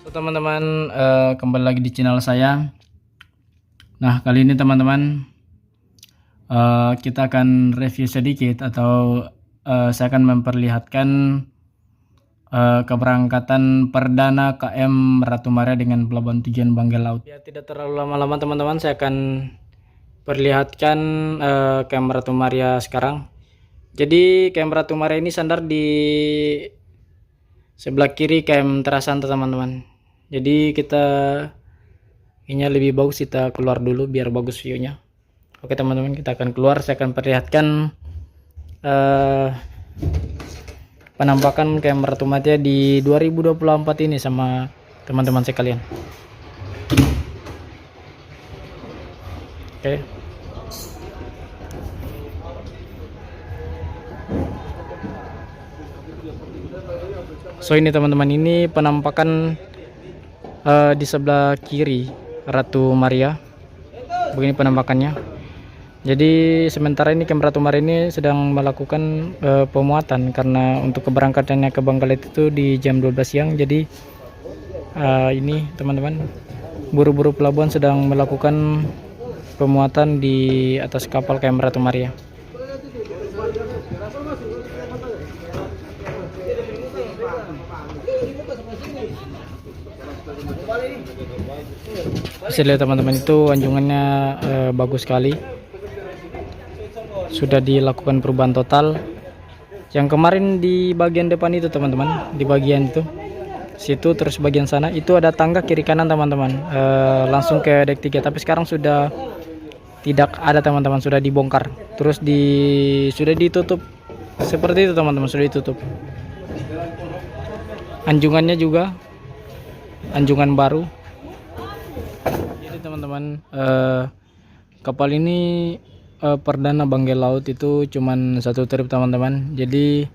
Teman-teman, kembali lagi di channel saya. Nah, kali ini teman-teman, kita akan review sedikit atau saya akan memperlihatkan keberangkatan perdana KM Ratu Maria dengan pelabuhan tujuan Banggai Laut. Ya, tidak terlalu lama-lama teman-teman, saya akan perlihatkan KM Ratu Maria sekarang. Jadi KM Ratu Maria ini sandar di sebelah kiri KM Terasanta teman-teman. Jadi ini lebih bagus kita keluar dulu biar bagus viewnya. Oke teman-teman, kita akan keluar. Saya akan perlihatkan penampakan KM Ratu Maria di 2024 ini sama teman-teman sekalian. Oke. So ini teman-teman, ini penampakan di sebelah kiri Ratu Maria. Begini penampakannya. Jadi sementara ini KM Ratu Maria ini sedang melakukan pemuatan karena untuk keberangkatannya ke Banggai Laut itu di jam 12 siang. Jadi ini teman-teman, buru-buru pelabuhan sedang melakukan pemuatan di atas kapal KM Ratu Maria. Bisa lihat teman-teman, itu anjungannya bagus sekali. Sudah dilakukan perubahan total. Yang kemarin di bagian depan itu teman-teman, di bagian itu situ, terus bagian sana itu ada tangga kiri kanan teman-teman, langsung ke dek 3. Tapi sekarang sudah tidak ada teman-teman, sudah dibongkar. Terus sudah ditutup seperti itu teman-teman, sudah ditutup. Anjungannya juga anjungan baru. Jadi teman-teman, kapal ini perdana Banggai Laut itu cuman satu trip teman-teman. Jadi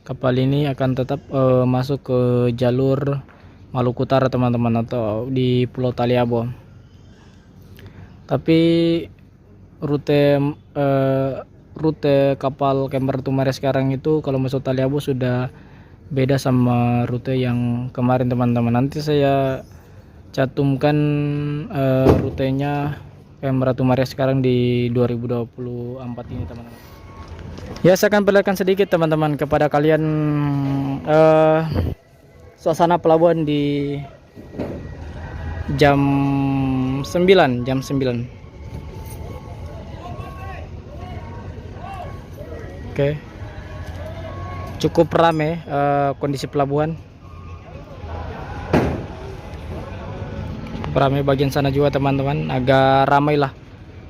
kapal ini akan tetap masuk ke jalur Maluku Utara teman-teman, atau di Pulau Taliabo. Tapi rute kapal KM Ratu Maria sekarang itu kalau masuk Taliabo sudah beda sama rute yang kemarin teman-teman. Nanti saya cantumkan rutenya KM Ratu Maria sekarang di 2024 ini teman-teman. Ya, saya akan perlihatkan sedikit teman-teman kepada kalian suasana pelabuhan di jam 9. Oke. Cukup ramai kondisi pelabuhan. Ramai bagian sana juga teman-teman, agak ramai lah,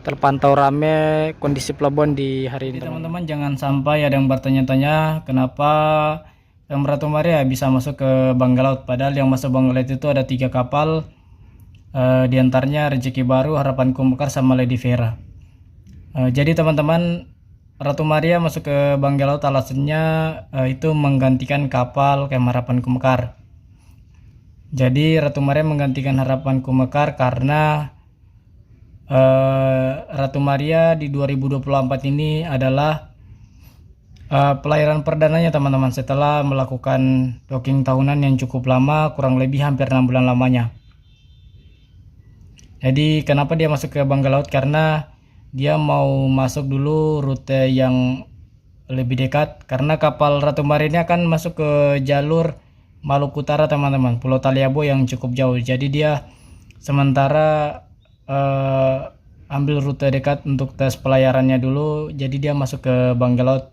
terpantau ramai kondisi pelabuhan di hari ini teman-teman. Jangan sampai ada yang bertanya-tanya kenapa KM Ratu Maria bisa masuk ke Banggai Laut, padahal yang masuk Banggai Laut itu ada 3 kapal, diantaranya Rezeki Baru, Harapanku Mekar, sama Lady Vera. Jadi teman-teman, Ratu Maria masuk ke Banggai Laut alasannya itu menggantikan kapal KM Harapanku Mekar. Jadi Ratu Maria menggantikan Harapanku Mekar karena Ratu Maria di 2024 ini adalah pelayaran perdananya teman-teman, setelah melakukan docking tahunan yang cukup lama, kurang lebih hampir 6 bulan lamanya. Jadi kenapa dia masuk ke Banggai Laut? Karena dia mau masuk dulu rute yang lebih dekat, karena kapal Ratu Maria ini akan masuk ke jalur Maluku Utara teman-teman, Pulau Taliabo yang cukup jauh. Jadi dia sementara ambil rute dekat untuk tes pelayarannya dulu. Jadi dia masuk ke Banggai Laut.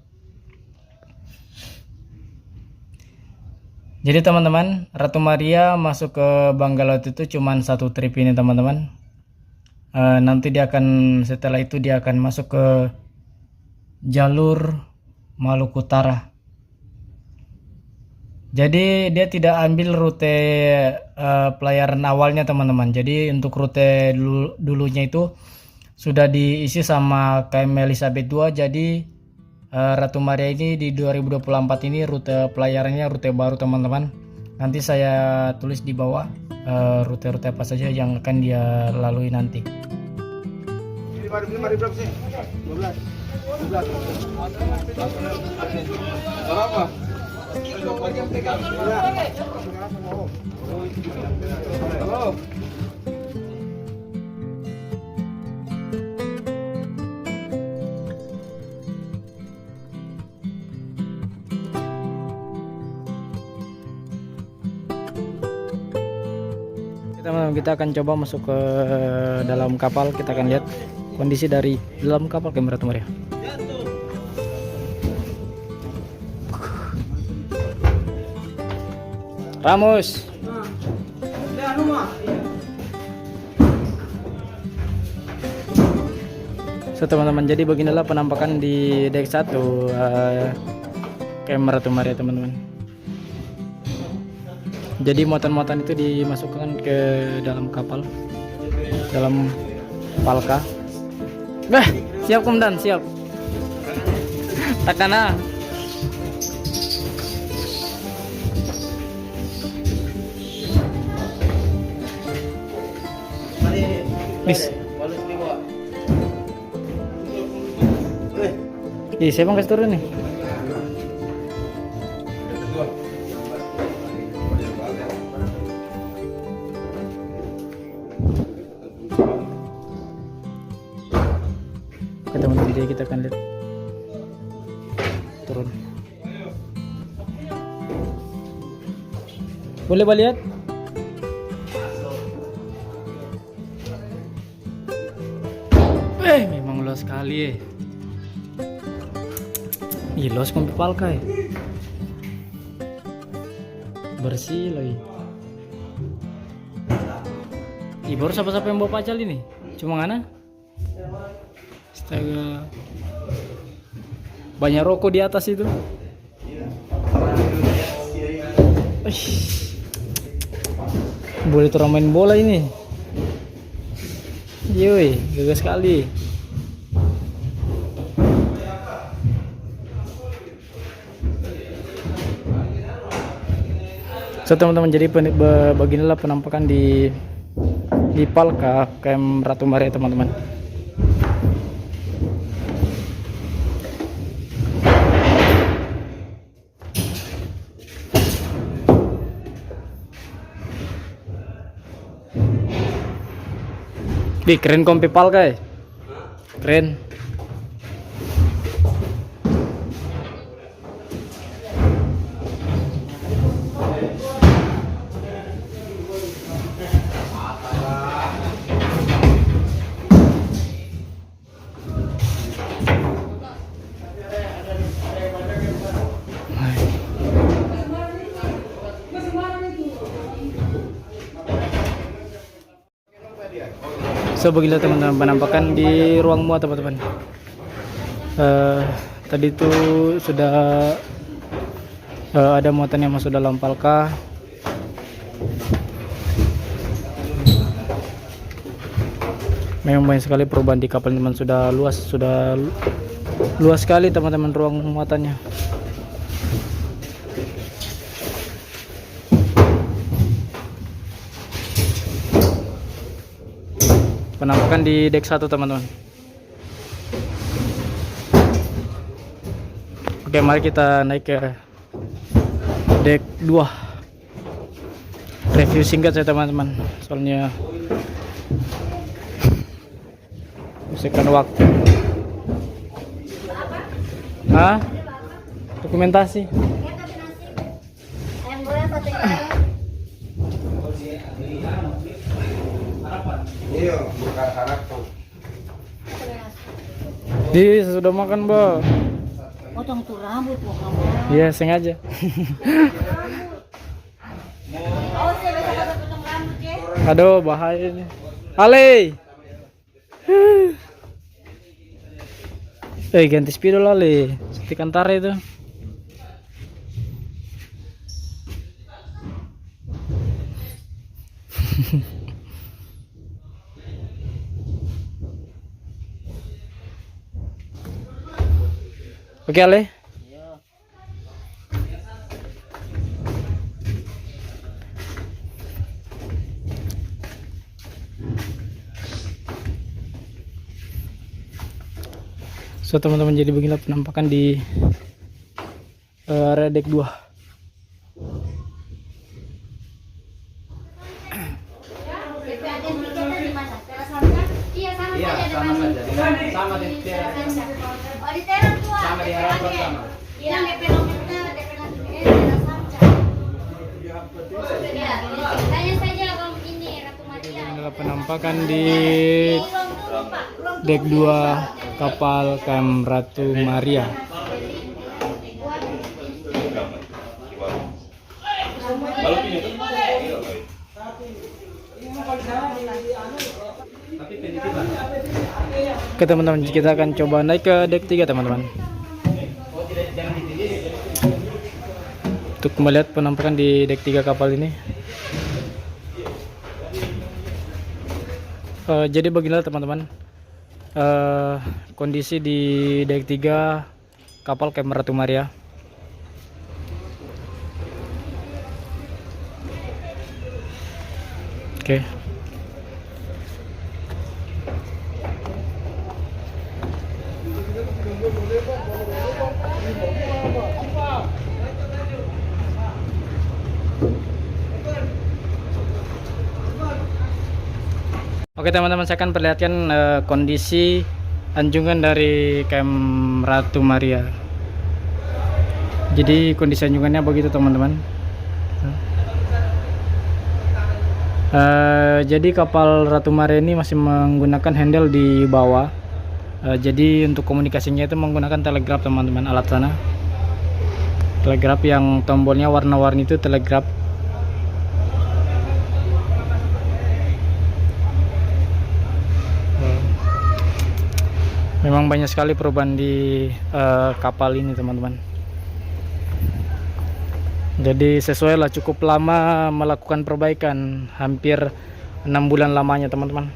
Jadi teman-teman, Ratu Maria masuk ke Banggai Laut itu cuman satu trip ini teman-teman. Nanti dia akan, setelah itu dia akan masuk ke jalur Maluku Utara. Jadi dia tidak ambil rute pelayaran awalnya teman-teman. Jadi untuk rute dulunya itu sudah diisi sama KM Elizabeth II. Jadi Ratu Maria ini di 2024 ini rute pelayarannya rute baru teman-teman. Nanti saya tulis di bawah rute-rute apa saja yang akan dia lalui nanti. Teman-teman, kita akan coba masuk ke dalam kapal. Kita akan lihat kondisi dari dalam kapal kamera teman ya. Ramos. So teman-teman, jadi beginilah penampakan di deck 1 kamera teman ya teman-teman. Jadi muatan-muatan itu dimasukkan ke dalam kapal, dalam palka. Siap komandan, siap. Takana. Bis. Siapa yang kasih turun nih? Oke teman-teman, jadi kita akan lihat turun. Boleh lihat? Memang luas sekali luas kompi palka bersih lagi. Baru siapa-siapa yang bawa pacal ini? Cuma ngana? Astaga, banyak rokok di atas itu. Boleh turun main bola ini. Yoi, gagal sekali. So teman-teman, jadi beginilah penampakan di palka Camp Ratu Maria teman-teman. Keren kompi palka keren. So beginilah teman-teman penampakan di ruang muat teman-teman. Tadi itu sudah ada muatan yang masuk dalam palka. Memang banyak sekali perubahan di kapal teman, sudah luas sekali teman-teman ruang muatannya. Penampakan di deck 1 teman-teman. Oke, mari kita naik ke deck 2. Review singkat saya teman-teman, soalnya usahakan waktu. Dokumentasi. Sudah makan, Mbak. Potong tuh rambut mau kamu. Iya, sengaja. Potong rambut ya. Aduh, bahaya ini. Ale. Ganti spidol Ale. Setikan tarik itu. Oke Ale. So teman-teman, jadi beginilah penampakan di area deck 2. sama saja. Sama di Oh di teras tua. sama di harapan sama. Yang DP nomornya DP daerah Samca. Ya, tanya saja kalau ini Ratu Maria. Inilah penampakan di dek 2 kapal KM Ratu Maria. Oke teman-teman, kita akan coba naik ke dek 3 teman-teman, untuk melihat penampakan di dek 3 kapal ini. Jadi beginilah teman-teman, kondisi di dek 3 kapal KM Ratu Maria. Oke. Oke teman-teman, saya akan perlihatkan kondisi anjungan dari KM Ratu Maria. Jadi kondisi anjungannya begitu teman-teman. Jadi kapal Ratu Maria ini masih menggunakan handle di bawah. Jadi untuk komunikasinya itu menggunakan telegraf teman-teman, alat sana. Telegraf yang tombolnya warna-warni itu telegraf. Memang banyak sekali perubahan di kapal ini teman-teman. Jadi sesuai lah, cukup lama melakukan perbaikan, hampir 6 bulan lamanya teman-teman.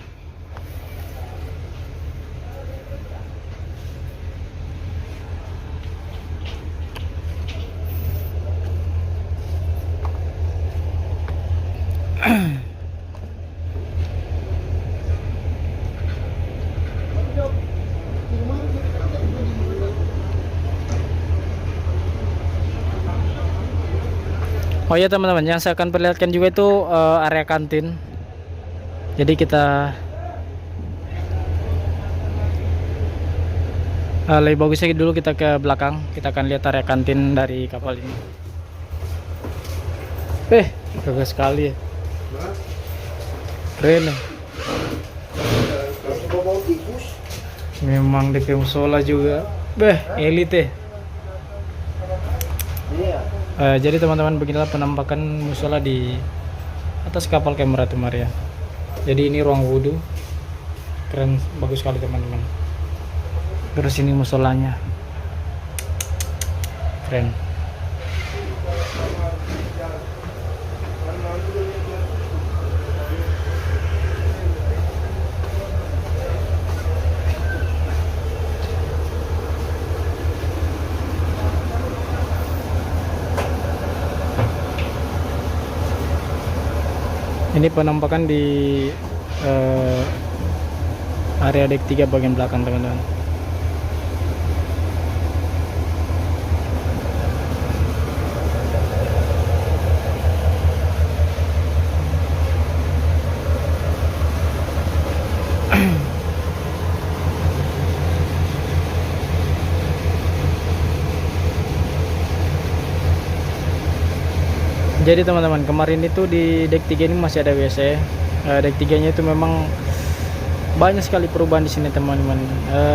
Oh ya teman-teman, yang saya akan perlihatkan juga itu area kantin. Jadi kita lebih bagusnya dulu kita ke belakang, kita akan lihat area kantin dari kapal ini. Bagus sekali ya. Keren ya. Memang DP musola juga. Elite. Jadi teman-teman, beginilah penampakan musola di atas kapal KM Ratu Maria. Jadi ini ruang wudhu, keren, bagus sekali teman-teman. Terus ini musolanya, keren. Ini penampakan di area dek 3 bagian belakang teman-teman. Jadi teman-teman, kemarin itu di dek 3 ini masih ada WC. Dek 3-nya itu memang banyak sekali perubahan di sini teman-teman.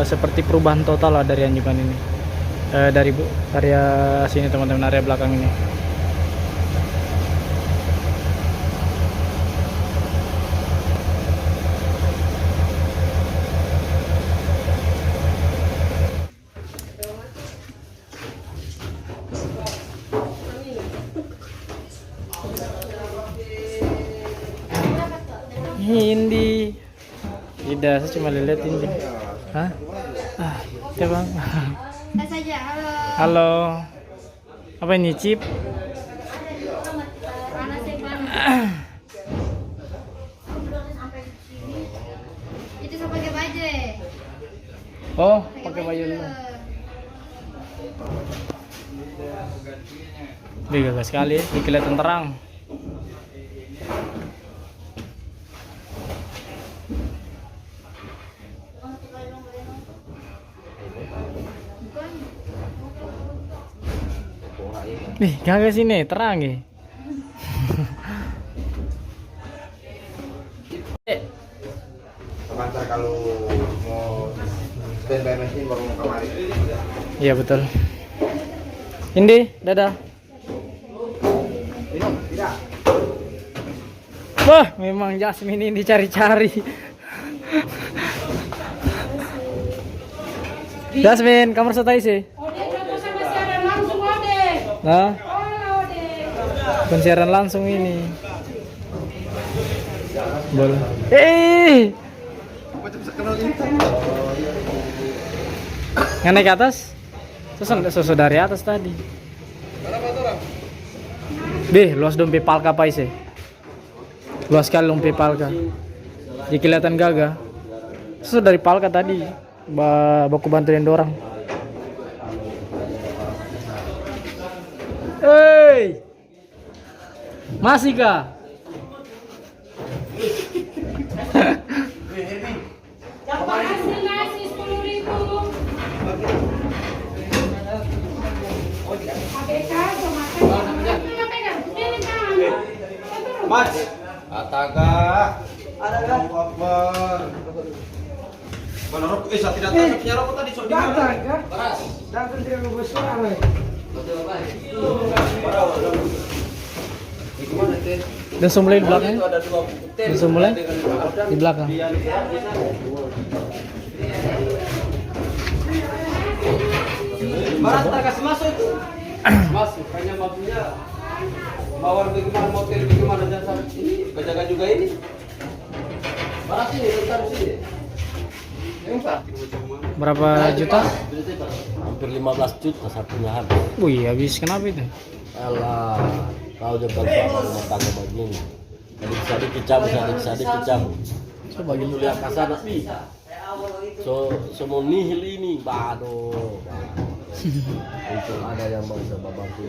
Seperti perubahan total lah dari anjungan ini. Dari area sini teman-teman, area belakang ini. Hindi tidak, saya cuma lihat ini. Hah? Ya bang. Tes saja, halo. Halo, apa ini, chip? Panas sih panas. Itu saya pakai baju ya. Oh, pakai baju dulu. Gagah sekali, ini kelihatan terang. Nih, kagak sini, terang ya. Antar kalau mau standby mesin baru mau kemari. Iya betul. Indi, dadah. Minum, tidak. Wah, memang Jasmine ini cari-cari. Jasmine, kamar setai sih. Ode kenapa sama siaran langsung Ode? Nah, Oh Ode. pensiaran langsung ini. Boleh. Macam sekenal ini. Yang naik ke atas? Susu dari atas tadi. Deh, luas dong palka apa sih? Luas sekali dong palka. Jadi kelihatan gagah. Susu dari palka tadi. Baku bantuin dorang. Hei, masih kah? Yang makasih nasi 10.000. ABK sama makan. Pegang. Ini tangan. Mas, ataga. Allahu Akbar. Mana rokok? Saya tidak tahu punya rokok tadi sok di mana? Paras. Jangan dia besar. Dan mulai di belakang. Dan mulai di belakang. Barat tak kasih masuk itu. Masuk, hanya mapunya mawar bagaimana, motel bagaimana, dan sampai ini bajaga juga ini. Barat ini, bentar sini. Berapa juta? Hampir 15 juta satunya habis. Wih, habis kenapa itu? Alah, kau jangan rumah tangga begini. Tadi dikecam, dikecam. Coba gitu lihat kasar. Semua nihil ini, baduh. Untuk ada yang bisa membantu.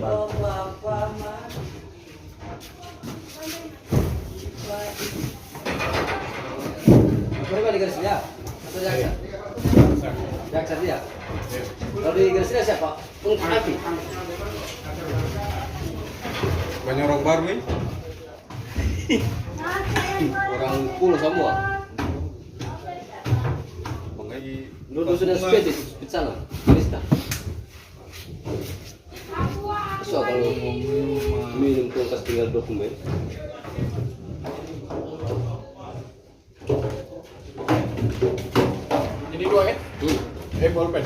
Berapa di garis dia? Jaksa dia. Kalau di garis dia siapa? Pengkapi. Banyak orang baru nih. Orang pulau semua. Dulu sudah speed sana. Bisa. So kalau minum kulkas tinggal dokumen. Ini dua kan? Bolpen.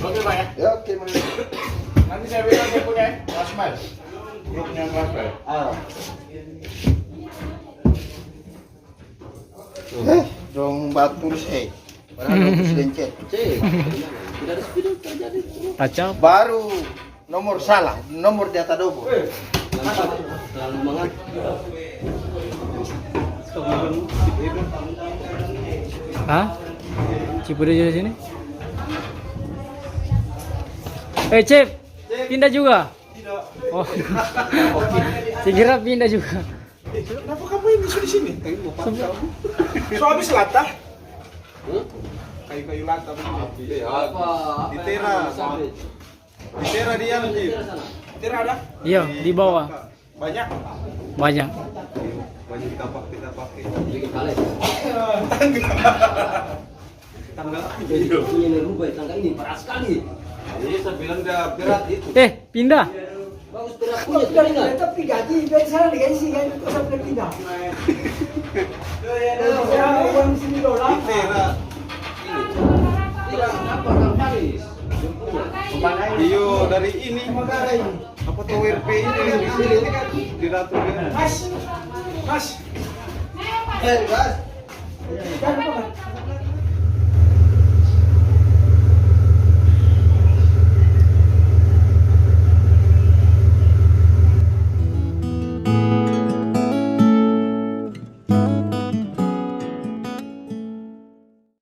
Oke Pak ya? Ya oke. Nanti saya bilang dia punya Rasmal. Grupnya Rasmal. Dong batu sih. Padahal presiden cek. Tidak ada speed terjadi. Kacau. Baru nomor salah, nomor di atas double. Terlalu semangat. Hah? Cipude juga sini? Cip, pindah juga? Oh, saya kira pindah juga. Kenapa kamu ini di sini? So habis latah. Kayu-kayu latah. Apa? Di teras. Di teras dia nanti. Teras ada? Iya, di bawah. Banyak. Banyak. Banyak kita pakai. Bikin kalet. Tangga. Punya rubah tangga ini parah sekali. Jadi saya bilang dia berat itu. Pindah. Bagus berat punya telinga. Tapi gaji dari sana dikasih kan kok sampai pindah. Saya uang sini dolar. Di teras. Tidak apa Kang Faris. Iyo dari ini. Apa tuh WRP ini kan di ratu dia. Mas. Mas. Jangan apa?